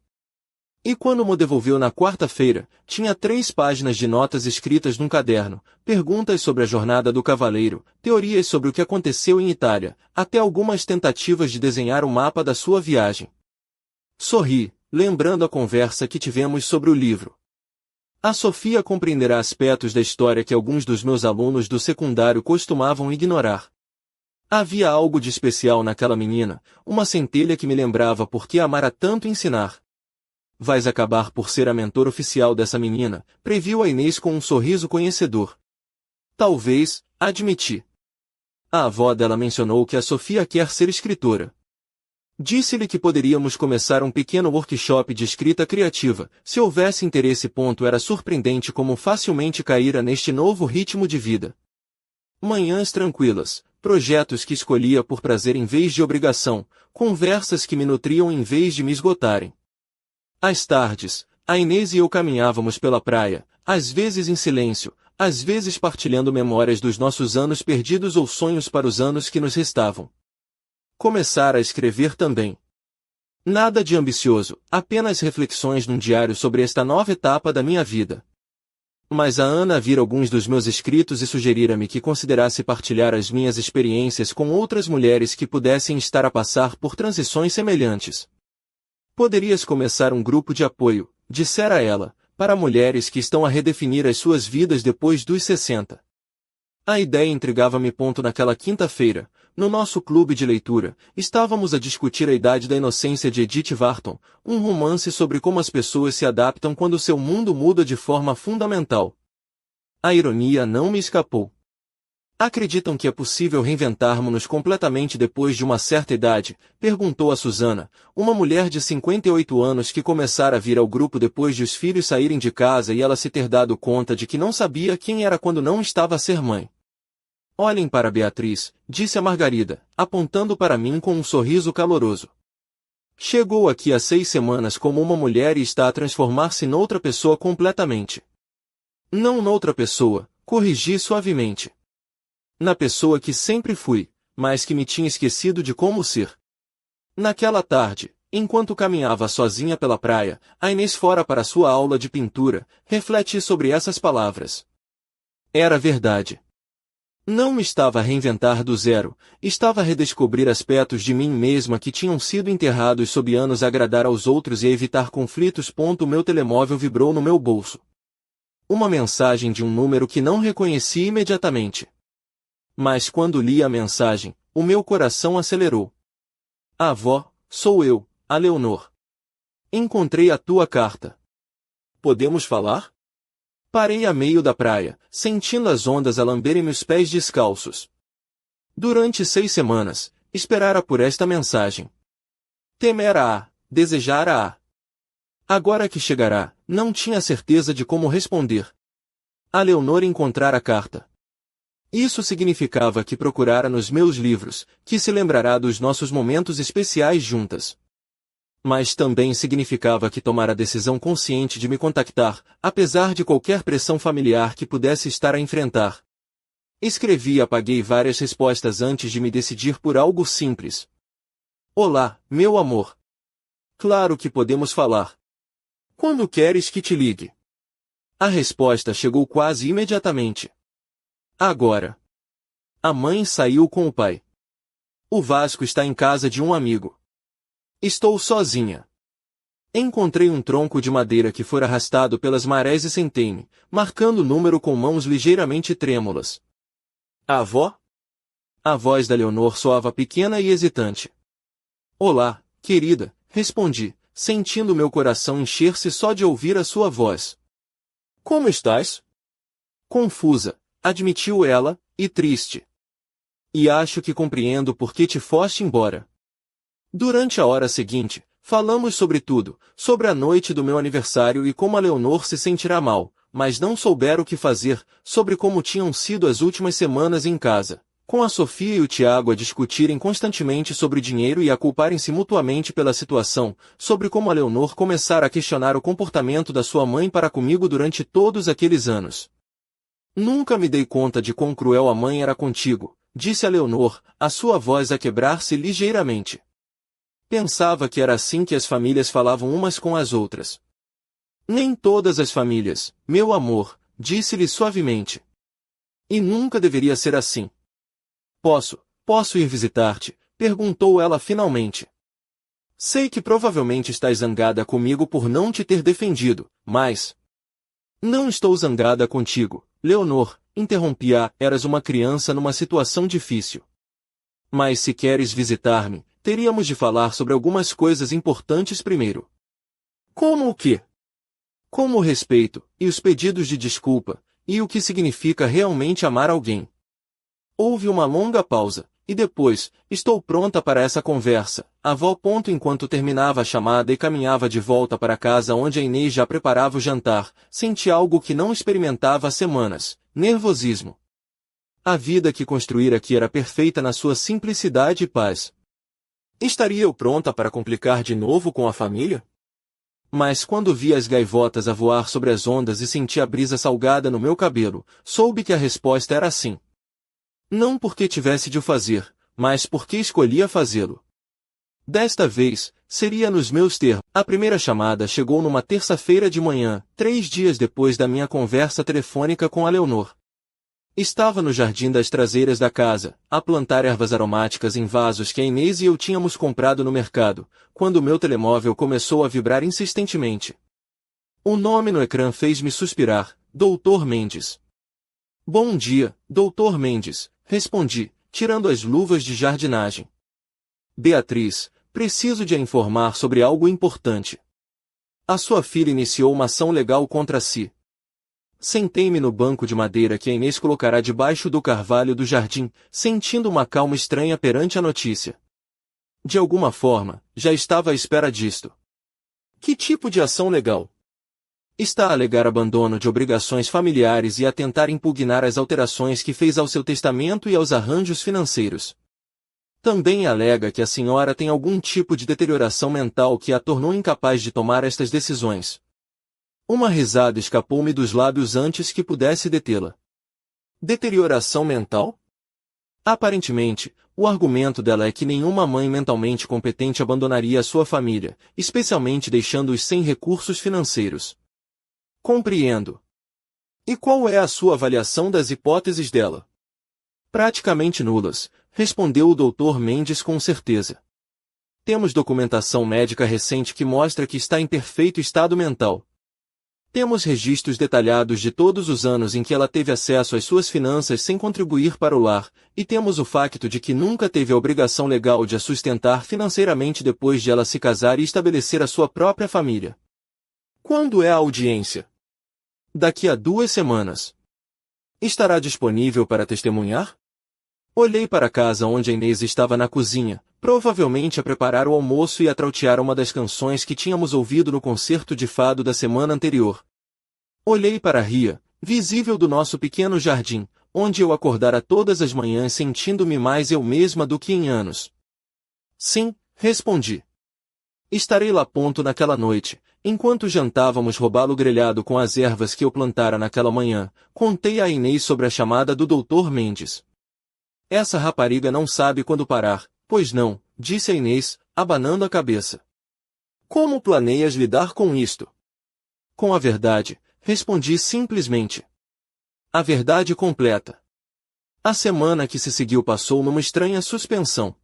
"E quando me devolveu na quarta-feira, tinha 3 páginas de notas escritas num caderno, perguntas sobre a jornada do cavaleiro, teorias sobre o que aconteceu em Itália, até algumas tentativas de desenhar o mapa da sua viagem." Sorri, lembrando a conversa que tivemos sobre o livro. A Sofia compreenderá aspectos da história que alguns dos meus alunos do secundário costumavam ignorar. Havia algo de especial naquela menina, uma centelha que me lembrava por que amara tanto ensinar. "Vais acabar por ser a mentora oficial dessa menina", previu a Inês com um sorriso conhecedor. "Talvez", admiti. A avó dela mencionou que a Sofia quer ser escritora. Disse-lhe que poderíamos começar um pequeno workshop de escrita criativa, se houvesse interesse. Era surpreendente como facilmente caíra neste novo ritmo de vida. Manhãs tranquilas, projetos que escolhia por prazer em vez de obrigação, conversas que me nutriam em vez de me esgotarem. Às tardes, a Inês e eu caminhávamos pela praia, às vezes em silêncio, às vezes partilhando memórias dos nossos anos perdidos ou sonhos para os anos que nos restavam. Começar a escrever também. Nada de ambicioso, apenas reflexões num diário sobre esta nova etapa da minha vida. Mas a Ana vira alguns dos meus escritos e sugerira-me que considerasse partilhar as minhas experiências com outras mulheres que pudessem estar a passar por transições semelhantes. Poderias começar um grupo de apoio, dissera ela, para mulheres que estão a redefinir as suas vidas depois dos 60. A ideia intrigava-me. Naquela quinta-feira, no nosso clube de leitura, estávamos a discutir A Idade da Inocência de Edith Wharton, um romance sobre como as pessoas se adaptam quando seu mundo muda de forma fundamental. A ironia não me escapou. Acreditam que é possível reinventarmos-nos completamente depois de uma certa idade? Perguntou a Susana, uma mulher de 58 anos que começara a vir ao grupo depois de os filhos saírem de casa e ela se ter dado conta de que não sabia quem era quando não estava a ser mãe. Olhem para Beatriz, disse a Margarida, apontando para mim com um sorriso caloroso. Chegou aqui há 6 semanas como uma mulher e está a transformar-se noutra pessoa completamente. Não noutra pessoa, corrigi suavemente. Na pessoa que sempre fui, mas que me tinha esquecido de como ser. Naquela tarde, enquanto caminhava sozinha pela praia, a Inês fora para sua aula de pintura, refleti sobre essas palavras. Era verdade. Não me estava a reinventar do zero, estava a redescobrir aspectos de mim mesma que tinham sido enterrados sob anos a agradar aos outros e a evitar conflitos. O meu telemóvel vibrou no meu bolso. Uma mensagem de um número que não reconheci imediatamente. Mas quando li a mensagem, o meu coração acelerou. Avó, sou eu, a Leonor. Encontrei a tua carta. Podemos falar? Parei a meio da praia, sentindo as ondas a lamberem meus pés descalços. Durante 6 semanas, esperara por esta mensagem. Temera-a, desejara-a. Agora que chegará, não tinha certeza de como responder. A Leonor encontrara a carta. Isso significava que procurara nos meus livros, que se lembrará dos nossos momentos especiais juntas. Mas também significava que tomara a decisão consciente de me contactar, apesar de qualquer pressão familiar que pudesse estar a enfrentar. Escrevi e apaguei várias respostas antes de me decidir por algo simples. Olá, meu amor. Claro que podemos falar. Quando queres que te ligue? A resposta chegou quase imediatamente. Agora. A mãe saiu com o pai. O Vasco está em casa de um amigo. Estou sozinha. Encontrei um tronco de madeira que fora arrastado pelas marés e sentei-me, marcando o número com mãos ligeiramente trêmulas. A avó? A voz da Leonor soava pequena e hesitante. Olá, querida, respondi, sentindo meu coração encher-se só de ouvir a sua voz. Como estás? Confusa, admitiu ela, e triste. E acho que compreendo por que te foste embora. Durante a hora seguinte, falamos sobre tudo, sobre a noite do meu aniversário e como a Leonor se sentirá mal, mas não soubera o que fazer, sobre como tinham sido as últimas semanas em casa, com a Sofia e o Tiago a discutirem constantemente sobre dinheiro e a culparem-se mutuamente pela situação, sobre como a Leonor começara a questionar o comportamento da sua mãe para comigo durante todos aqueles anos. Nunca me dei conta de quão cruel a mãe era contigo, disse a Leonor, a sua voz a quebrar-se ligeiramente. Pensava que era assim que as famílias falavam umas com as outras. Nem todas as famílias, meu amor, disse-lhe suavemente. E nunca deveria ser assim. Posso ir visitar-te? Perguntou ela finalmente. Sei que provavelmente estás zangada comigo por não te ter defendido, mas... Não estou zangada contigo, Leonor, interrompi-a, eras uma criança numa situação difícil. Mas se queres visitar-me, teríamos de falar sobre algumas coisas importantes primeiro. Como o quê? Como o respeito, e os pedidos de desculpa, e o que significa realmente amar alguém. Houve uma longa pausa, e depois, estou pronta para essa conversa, avó. Enquanto terminava a chamada e caminhava de volta para casa onde a Inês já preparava o jantar, senti algo que não experimentava há semanas, nervosismo. A vida que construíra aqui era perfeita na sua simplicidade e paz. Estaria eu pronta para complicar de novo com a família? Mas quando vi as gaivotas a voar sobre as ondas e senti a brisa salgada no meu cabelo, soube que a resposta era sim. Não porque tivesse de o fazer, mas porque escolhia fazê-lo. Desta vez, seria nos meus termos. A primeira chamada chegou numa terça-feira de manhã, 3 dias depois da minha conversa telefônica com a Leonor. Estava no jardim das traseiras da casa, a plantar ervas aromáticas em vasos que a Inês e eu tínhamos comprado no mercado, quando o meu telemóvel começou a vibrar insistentemente. O nome no ecrã fez-me suspirar, Dr. Mendes. Bom dia, Dr. Mendes, respondi, tirando as luvas de jardinagem. Beatriz, preciso de a informar sobre algo importante. A sua filha iniciou uma ação legal contra si. Sentei-me no banco de madeira que a Inês colocará debaixo do carvalho do jardim, sentindo uma calma estranha perante a notícia. De alguma forma, já estava à espera disto. Que tipo de ação legal? Está a alegar abandono de obrigações familiares e a tentar impugnar as alterações que fez ao seu testamento e aos arranjos financeiros. Também alega que a senhora tem algum tipo de deterioração mental que a tornou incapaz de tomar estas decisões. Uma risada escapou-me dos lábios antes que pudesse detê-la. Deterioração mental? Aparentemente, o argumento dela é que nenhuma mãe mentalmente competente abandonaria a sua família, especialmente deixando-os sem recursos financeiros. Compreendo. E qual é a sua avaliação das hipóteses dela? Praticamente nulas, respondeu o Dr. Mendes com certeza. Temos documentação médica recente que mostra que está em perfeito estado mental. Temos registros detalhados de todos os anos em que ela teve acesso às suas finanças sem contribuir para o lar, e temos o facto de que nunca teve a obrigação legal de a sustentar financeiramente depois de ela se casar e estabelecer a sua própria família. Quando é a audiência? Daqui a 2 semanas. Estará disponível para testemunhar? Olhei para a casa onde a Inês estava na cozinha, provavelmente a preparar o almoço e a trautear uma das canções que tínhamos ouvido no concerto de fado da semana anterior. Olhei para a ria, visível do nosso pequeno jardim, onde eu acordara todas as manhãs sentindo-me mais eu mesma do que em anos. Sim, respondi. Estarei lá ponto naquela noite, enquanto jantávamos robalo grelhado com as ervas que eu plantara naquela manhã, contei a Inês sobre a chamada do Dr. Mendes. Essa rapariga não sabe quando parar, pois não, disse a Inês, abanando a cabeça. Como planeias lidar com isto? Com a verdade, respondi simplesmente. A verdade completa. A semana que se seguiu passou numa estranha suspensão.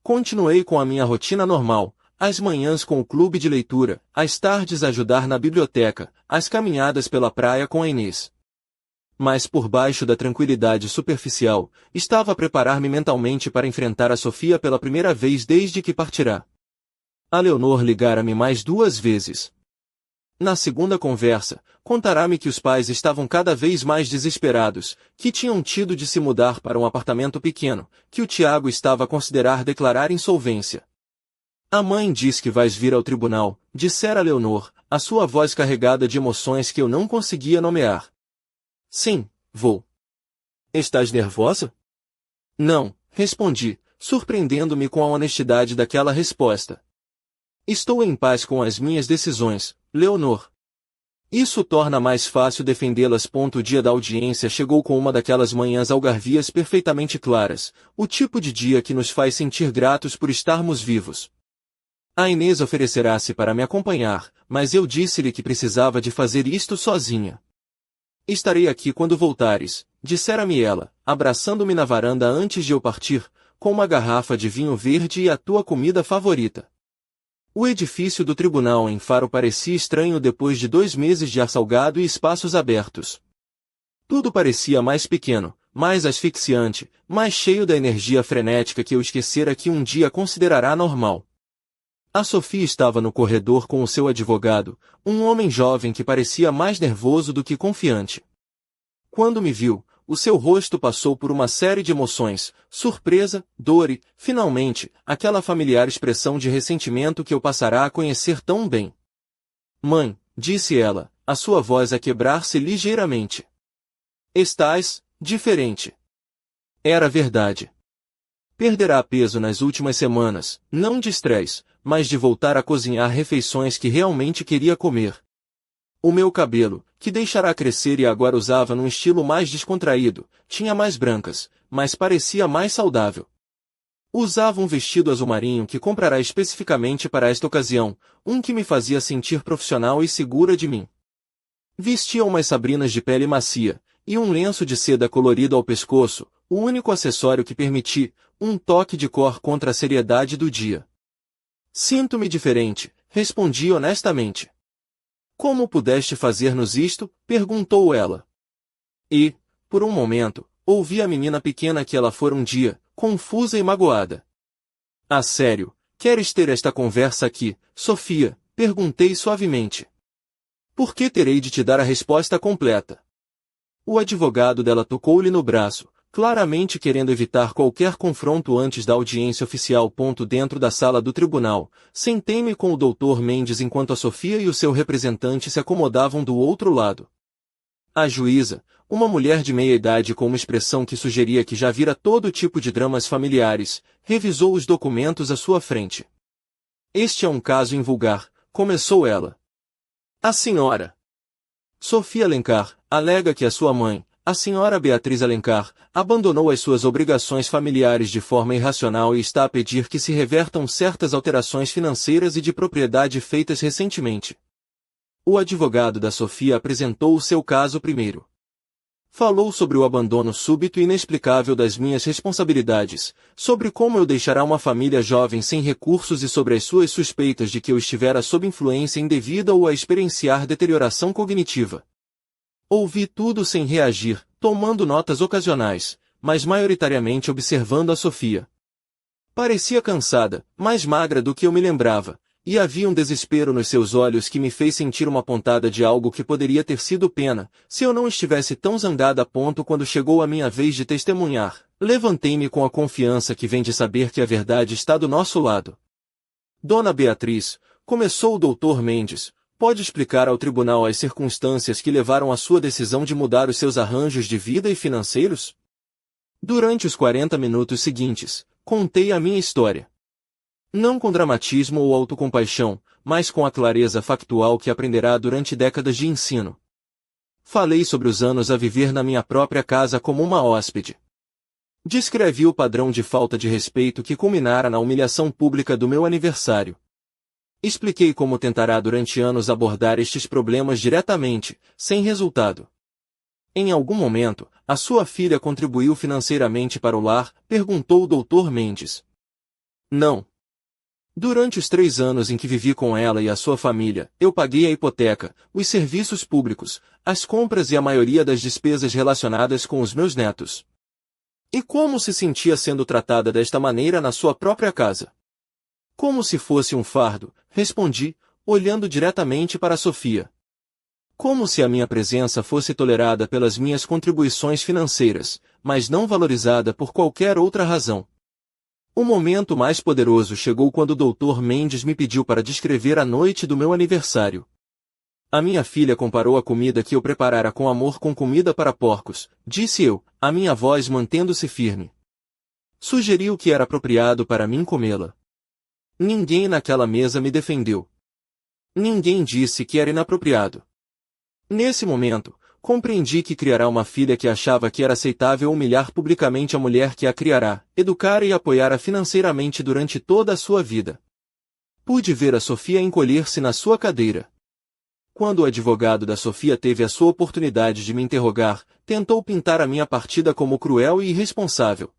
Continuei com a minha rotina normal, as manhãs com o clube de leitura, as tardes a ajudar na biblioteca, as caminhadas pela praia com a Inês. Mas por baixo da tranquilidade superficial, estava a preparar-me mentalmente para enfrentar a Sofia pela primeira vez desde que partirá. A Leonor ligara-me mais 2 vezes. Na segunda conversa, contará-me que os pais estavam cada vez mais desesperados, que tinham tido de se mudar para um apartamento pequeno, que o Tiago estava a considerar declarar insolvência. A mãe diz que vais vir ao tribunal, dissera Leonor, a sua voz carregada de emoções que eu não conseguia nomear. Sim, vou. Estás nervosa? Não, respondi, surpreendendo-me com a honestidade daquela resposta. Estou em paz com as minhas decisões, Leonor. Isso torna mais fácil defendê-las. O dia da audiência chegou com uma daquelas manhãs algarvias perfeitamente claras, o tipo de dia que nos faz sentir gratos por estarmos vivos. A Inês oferecerá-se para me acompanhar, mas eu disse-lhe que precisava de fazer isto sozinha. Estarei aqui quando voltares, dissera-me ela, abraçando-me na varanda antes de eu partir, com uma garrafa de vinho verde e a tua comida favorita. O edifício do tribunal em Faro parecia estranho depois de 2 meses de ar salgado e espaços abertos. Tudo parecia mais pequeno, mais asfixiante, mais cheio da energia frenética que eu esquecera que um dia considerará normal. A Sofia estava no corredor com o seu advogado, um homem jovem que parecia mais nervoso do que confiante. Quando me viu, o seu rosto passou por uma série de emoções, surpresa, dor e, finalmente, aquela familiar expressão de ressentimento que eu passará a conhecer tão bem. Mãe, disse ela, a sua voz a quebrar-se ligeiramente. Estás diferente. Era verdade. Perderá peso nas últimas semanas, não de estresse, mas de voltar a cozinhar refeições que realmente queria comer. O meu cabelo, que deixara crescer e agora usava num estilo mais descontraído, tinha mais brancas, mas parecia mais saudável. Usava um vestido azul marinho que comprara especificamente para esta ocasião, um que me fazia sentir profissional e segura de mim. Vestia umas sabrinas de pele macia, e um lenço de seda colorido ao pescoço, o único acessório que permiti, um toque de cor contra a seriedade do dia. Sinto-me diferente, respondi honestamente. Como pudeste fazer-nos isto? Perguntou ela. E, por um momento, ouvi a menina pequena que ela fora um dia, confusa e magoada. Ah, sério, queres ter esta conversa aqui, Sofia? Perguntei suavemente. Por que terei de te dar a resposta completa? O advogado dela tocou-lhe no braço, claramente querendo evitar qualquer confronto antes da audiência oficial. Dentro da sala do tribunal, sentei-me com o Dr. Mendes enquanto a Sofia e o seu representante se acomodavam do outro lado. A juíza, uma mulher de meia idade com uma expressão que sugeria que já vira todo tipo de dramas familiares, revisou os documentos à sua frente. Este é um caso invulgar, começou ela. A senhora Sofia Alencar alega que a sua mãe, a senhora Beatriz Alencar, abandonou as suas obrigações familiares de forma irracional e está a pedir que se revertam certas alterações financeiras e de propriedade feitas recentemente. O advogado da Sofia apresentou o seu caso primeiro. Falou sobre o abandono súbito e inexplicável das minhas responsabilidades, sobre como eu deixara uma família jovem sem recursos e sobre as suas suspeitas de que eu estivera sob influência indevida ou a experienciar deterioração cognitiva. Ouvi tudo sem reagir, tomando notas ocasionais, mas maioritariamente observando a Sofia. Parecia cansada, mais magra do que eu me lembrava, e havia um desespero nos seus olhos que me fez sentir uma pontada de algo que poderia ter sido pena, se eu não estivesse tão zangada a ponto quando chegou a minha vez de testemunhar. Levantei-me com a confiança que vem de saber que a verdade está do nosso lado. Dona Beatriz, começou o Dr. Mendes, pode explicar ao tribunal as circunstâncias que levaram à sua decisão de mudar os seus arranjos de vida e financeiros? Durante os 40 minutos seguintes, contei a minha história. Não com dramatismo ou autocompaixão, mas com a clareza factual que aprenderá durante décadas de ensino. Falei sobre os anos a viver na minha própria casa como uma hóspede. Descrevi o padrão de falta de respeito que culminara na humilhação pública do meu aniversário. Expliquei como tentará durante anos abordar estes problemas diretamente, sem resultado. Em algum momento, a sua filha contribuiu financeiramente para o lar? Perguntou o Dr. Mendes. Não. Durante os 3 anos em que vivi com ela e a sua família, eu paguei a hipoteca, os serviços públicos, as compras e a maioria das despesas relacionadas com os meus netos. E como se sentia sendo tratada desta maneira na sua própria casa? Como se fosse um fardo, respondi, olhando diretamente para Sofia. Como se a minha presença fosse tolerada pelas minhas contribuições financeiras, mas não valorizada por qualquer outra razão. O momento mais poderoso chegou quando o Dr. Mendes me pediu para descrever a noite do meu aniversário. A minha filha comparou a comida que eu preparara com amor com comida para porcos, disse eu, a minha voz mantendo-se firme. Sugeriu que era apropriado para mim comê-la. Ninguém naquela mesa me defendeu. Ninguém disse que era inapropriado. Nesse momento, compreendi que criará uma filha que achava que era aceitável humilhar publicamente a mulher que a criará, educar e apoiará financeiramente durante toda a sua vida. Pude ver a Sofia encolher-se na sua cadeira. Quando o advogado da Sofia teve a sua oportunidade de me interrogar, tentou pintar a minha partida como cruel e irresponsável.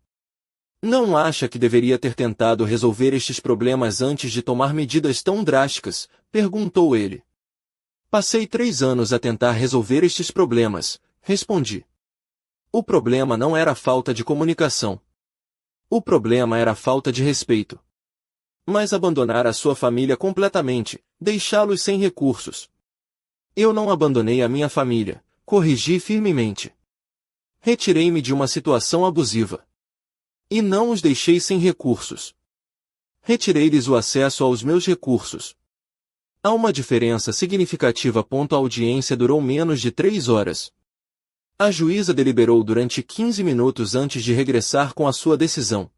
Não acha que deveria ter tentado resolver estes problemas antes de tomar medidas tão drásticas? Perguntou ele. Passei 3 anos a tentar resolver estes problemas, respondi. O problema não era a falta de comunicação. O problema era a falta de respeito. Mas abandonar a sua família completamente, deixá-los sem recursos. Eu não abandonei a minha família, corrigi firmemente. Retirei-me de uma situação abusiva. E não os deixei sem recursos. Retirei-lhes o acesso aos meus recursos. Há uma diferença significativa. A audiência durou menos de 3 horas. A juíza deliberou durante 15 minutos antes de regressar com a sua decisão.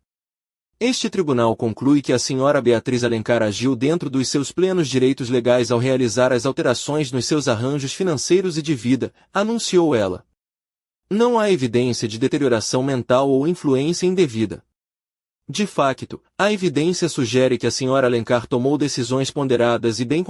Este tribunal conclui que a senhora Beatriz Alencar agiu dentro dos seus plenos direitos legais ao realizar as alterações nos seus arranjos financeiros e de vida, anunciou ela. Não há evidência de deterioração mental ou influência indevida. De facto, a evidência sugere que a senhora Alencar tomou decisões ponderadas e bem consideradas